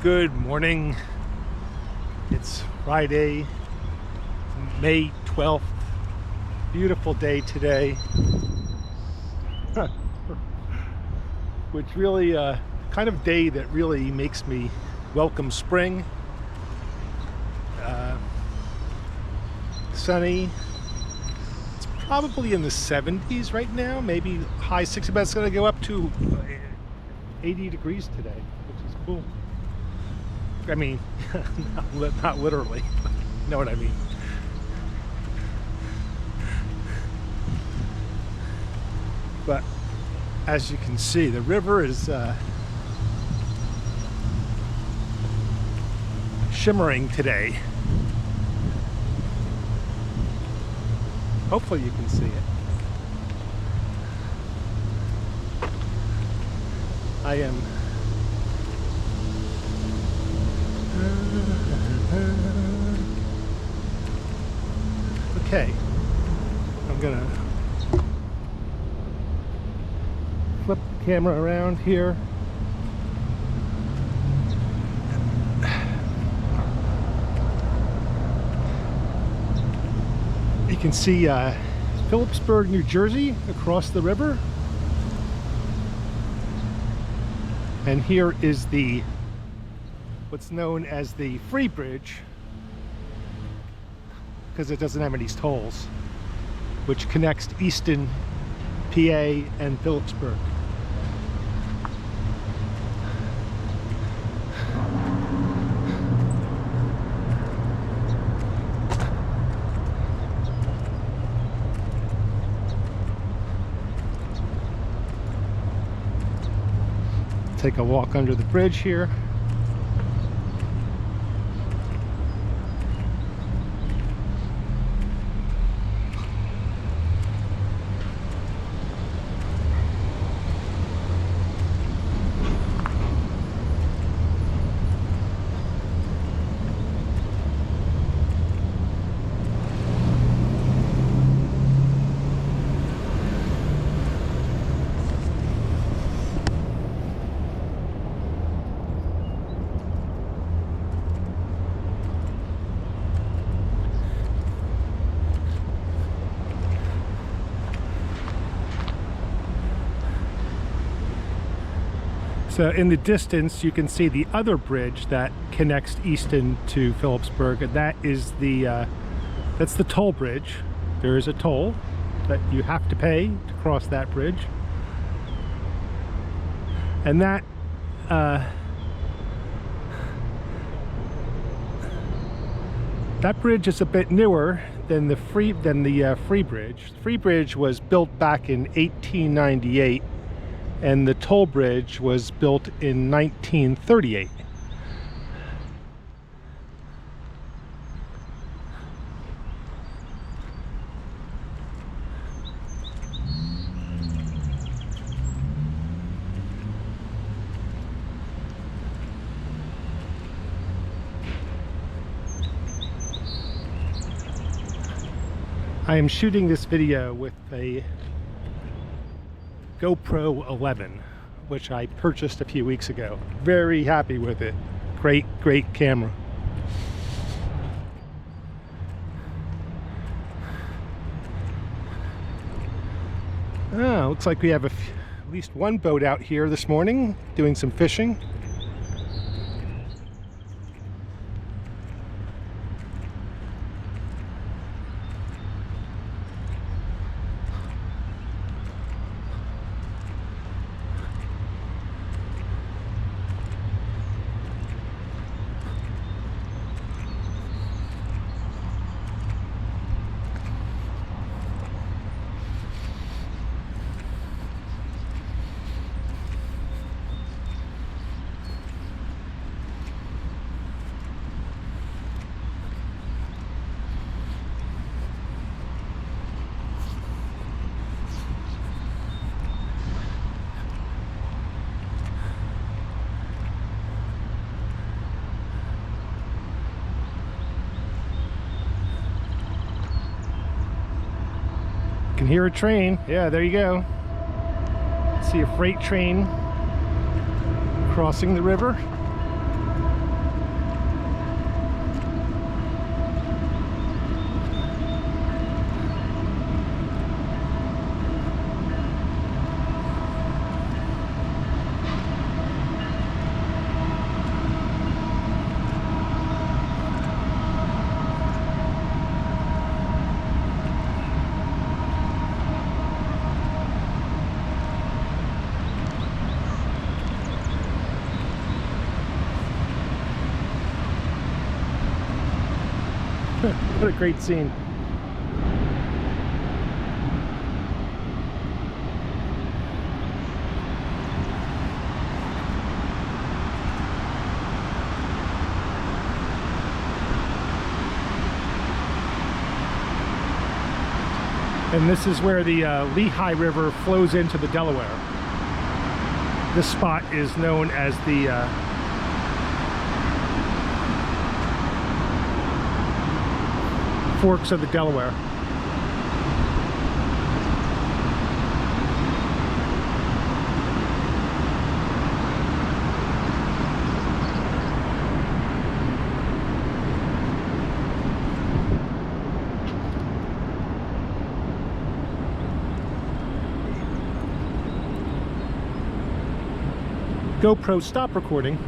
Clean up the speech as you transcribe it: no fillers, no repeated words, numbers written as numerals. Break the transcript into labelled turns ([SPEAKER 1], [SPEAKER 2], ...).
[SPEAKER 1] Good morning. It's Friday, May 12th. Beautiful day today. Which really, kind of day that really makes me welcome spring. Sunny. It's probably in the 70s right now, maybe high 60s, but it's going to go up to 80 degrees today, which is cool. I mean, not literally, but you know what I mean. But as you can see, the river is shimmering today. Hopefully you can see it. I am okay. I'm gonna flip the camera around here. You can see Phillipsburg, New Jersey across the river. And here is the what's known as the Free Bridge, because it doesn't have any tolls, which connects Easton, PA and Phillipsburg. Take a walk under the bridge here. So in the distance, you can see the other bridge that connects Easton to Phillipsburg, and that is that's the toll bridge. There is a toll that you have to pay to cross that bridge, and that bridge is a bit newer than the Free Bridge. The Free Bridge was built back in 1898. And the toll bridge was built in 1938. I am shooting this video with a GoPro 11, which I purchased a few weeks ago. Very happy with it. Great camera. Oh, looks like we have at least one boat out here this morning doing some fishing. Can hear a train. Yeah, there you go. See a freight train crossing the river. What a great scene. And this is where the Lehigh River flows into the Delaware. This spot is known as the Forks of the Delaware. GoPro, stop recording.